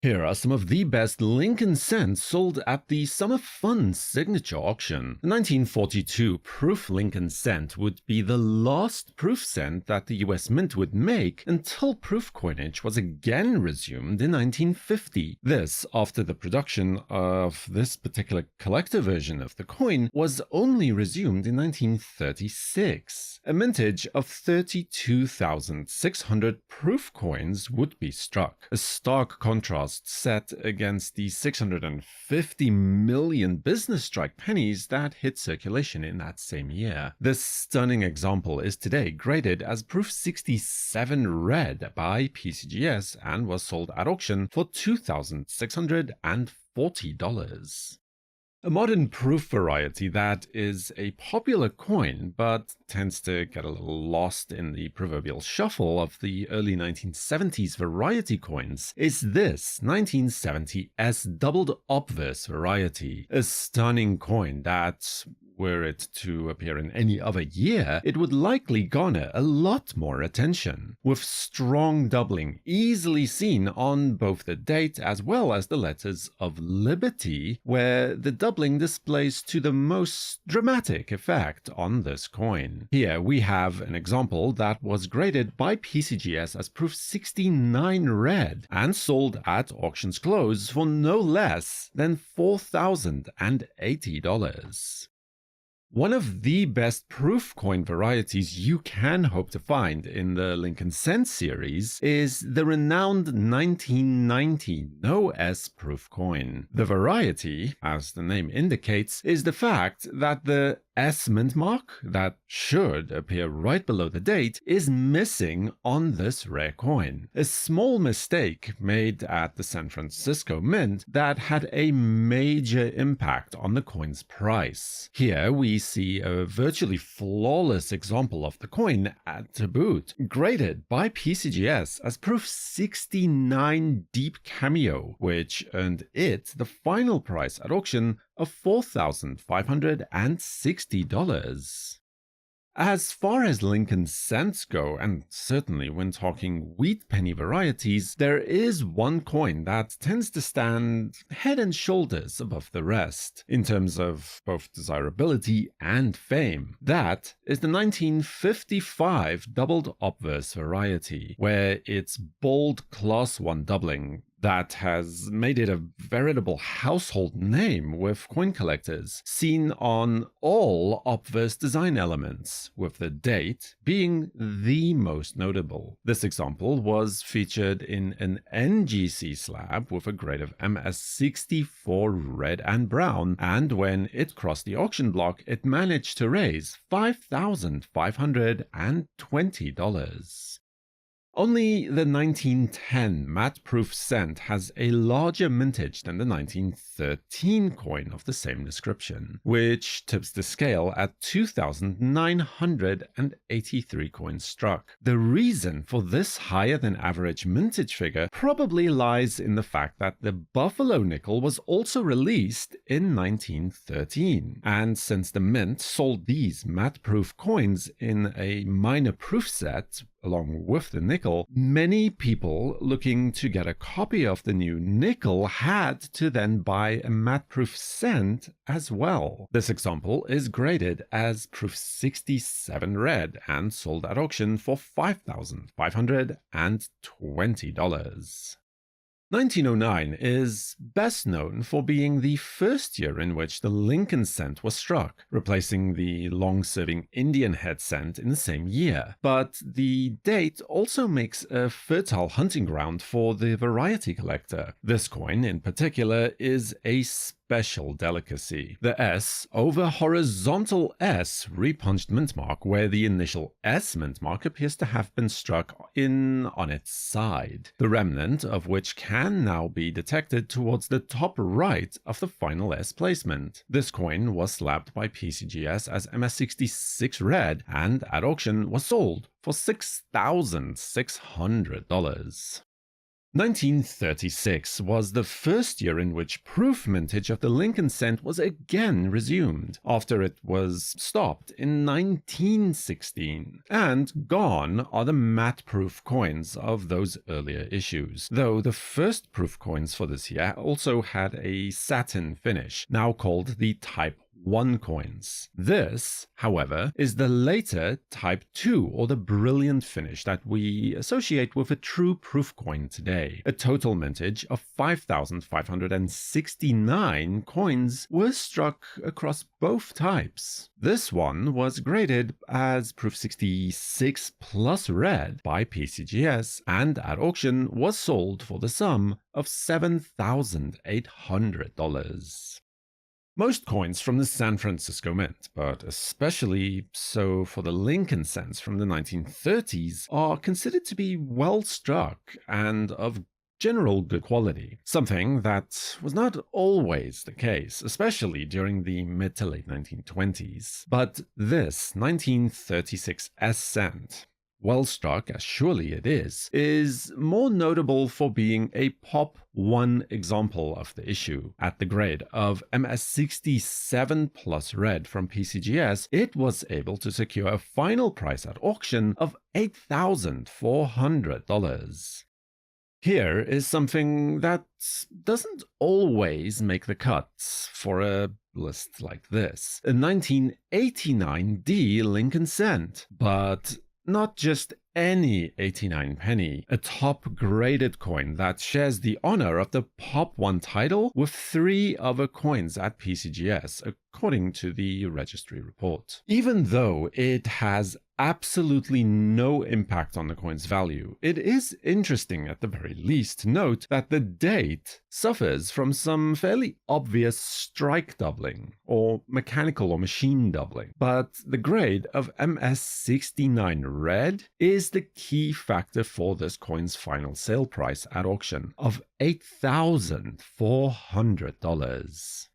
Here are some of the best Lincoln cents sold at the Summer Fun signature auction. The 1942 proof Lincoln cent would be the last proof cent that the US Mint would make until proof coinage was again resumed in 1950. This after the production of this particular collector version of the coin was only resumed in 1936. A mintage of 32,600 proof coins would be struck, a stark contrast set against the 650 million business strike pennies that hit circulation in that same year. This stunning example is today graded as proof 67 red by PCGS and was sold at auction for $2,640. A modern proof variety that is a popular coin but tends to get a little lost in the proverbial shuffle of the early 1970s variety coins is this 1970 S doubled obverse variety, a stunning coin that, were it to appear in any other year, it would likely garner a lot more attention, with strong doubling easily seen on both the date as well as the letters of Liberty, where the doubling displays to the most dramatic effect on this coin. Here we have an example that was graded by PCGS as proof 69 red and sold at auction's close for no less than $4,080. One of the best proof coin varieties you can hope to find in the Lincoln Cent series is the renowned 1990 No S proof coin. The variety, as the name indicates, is the fact that the S mint mark, that should appear right below the date, is missing on this rare coin. A small mistake made at the San Francisco Mint that had a major impact on the coin's price. Here we see a virtually flawless example of the coin to boot, graded by PCGS as proof 69 deep cameo, which earned it the final price at auction of $4,560. As far as Lincoln cents go, and certainly when talking wheat penny varieties, there is one coin that tends to stand head and shoulders above the rest, in terms of both desirability and fame. That is the 1955 doubled obverse variety, where its bold Class 1 doubling that has made it a veritable household name with coin collectors, seen on all obverse design elements, with the date being the most notable. This example was featured in an NGC slab with a grade of MS64 red and brown, and when it crossed the auction block, it managed to raise $5,520. Only the 1910 matte-proof cent has a larger mintage than the 1913 coin of the same description, which tips the scale at 2,983 coins struck. The reason for this higher-than-average mintage figure probably lies in the fact that the Buffalo nickel was also released in 1913, and since the mint sold these matte-proof coins in a minor proof set, along with the nickel, many people looking to get a copy of the new nickel had to then buy a matte-proof cent as well. This example is graded as proof 67 red and sold at auction for $5,520. 1909 is best known for being the first year in which the Lincoln cent was struck, replacing the long-serving Indian head cent in the same year. But the date also makes a fertile hunting ground for the variety collector. This coin in particular is a special delicacy. The S over horizontal S repunched mint mark, where the initial S mint mark appears to have been struck in on its side, the remnant of which can now be detected towards the top right of the final S placement. This coin was slabbed by PCGS as MS66 red and at auction was sold for $6,600. 1936 was the first year in which proof mintage of the Lincoln cent was again resumed, after it was stopped in 1916. And gone are the matte proof coins of those earlier issues, though the first proof coins for this year also had a satin finish, now called the Type 1 coins. This, however, is the later Type 2, or the brilliant finish that we associate with a true proof coin today. A total mintage of 5,569 coins was struck across both types. This one was graded as Proof 66 plus red by PCGS and at auction was sold for the sum of $7,800. Most coins from the San Francisco Mint, but especially so for the Lincoln cents from the 1930s, are considered to be well struck and of general good quality, something that was not always the case, especially during the mid to late 1920s. But this 1936 S cent, well struck as surely it is more notable for being a Pop 1 example of the issue. At the grade of MS67 plus red from PCGS, it was able to secure a final price at auction of $8,400. Here is something that doesn't always make the cuts for a list like this. A 1989 D Lincoln cent, but not just any 89 penny, a top-graded coin that shares the honor of the Pop 1 title with 3 other coins at PCGS, according to the registry report. Even though it has absolutely no impact on the coin's value, it is interesting at the very least to note that the date suffers from some fairly obvious strike doubling, or mechanical or machine doubling. But the grade of MS69 red is the key factor for this coin's final sale price at auction of $8,400.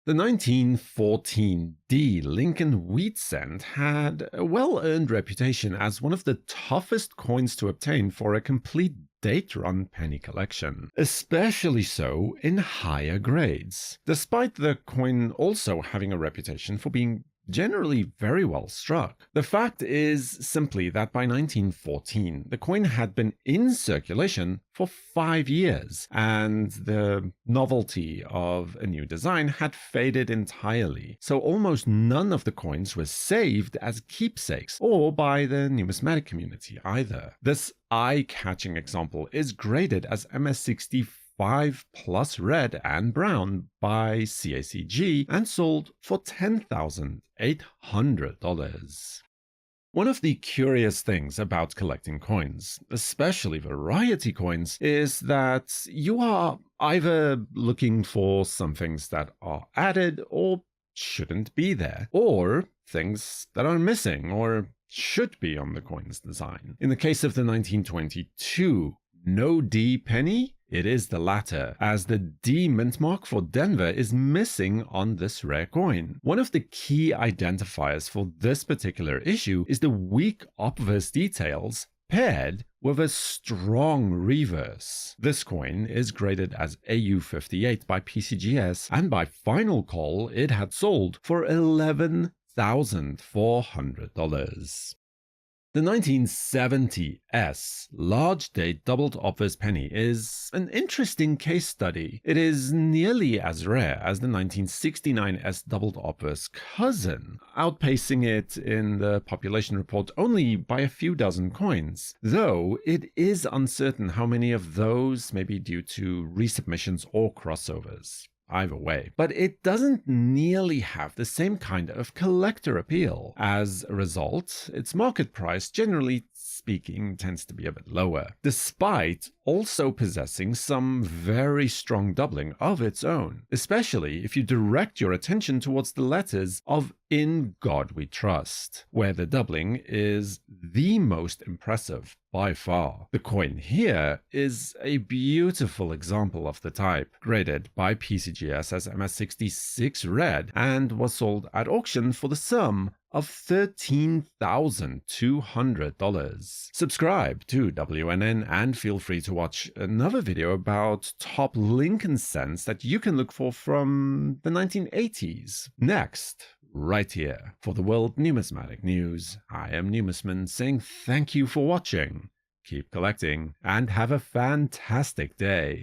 The 1914 D Lincoln wheat cent had a well-earned reputation as one of the toughest coins to obtain for a complete date-run penny collection, especially so in higher grades, despite the coin also having a reputation for being generally very well struck. The fact is simply that by 1914, the coin had been in circulation for 5 years, and the novelty of a new design had faded entirely, so almost none of the coins were saved as keepsakes or by the numismatic community either. This eye-catching example is graded as MS65 plus red and brown by CACG and sold for $10,800. One of the curious things about collecting coins, especially variety coins, is that you are either looking for some things that are added or shouldn't be there, or things that are missing or should be on the coin's design. In the case of the 1922 No D penny, it is the latter, as the D mint mark for Denver is missing on this rare coin. One of the key identifiers for this particular issue is the weak obverse details paired with a strong reverse. This coin is graded as AU58 by PCGS, and by final call it had sold for $11,400. The 1970 S large date doubled obverse penny is an interesting case study. It is nearly as rare as the 1969 S doubled obverse cousin, outpacing it in the population report only by a few dozen coins, though it is uncertain how many of those may be due to resubmissions or crossovers. Either way, but it doesn't nearly have the same kind of collector appeal. As a result, its market price, generally speaking, tends to be a bit lower, despite also possessing some very strong doubling of its own, especially if you direct your attention towards the letters of In God We Trust, where the doubling is the most impressive by far. The coin here is a beautiful example of the type, graded by PCGS as MS66 red, and was sold at auction for the sum of $13,200. Subscribe to WNN and feel free to watch another video about top Lincoln cents that you can look for from the 1980s. Next, right here. For the World Numismatic News, I am Numisman saying thank you for watching. Keep collecting and have a fantastic day.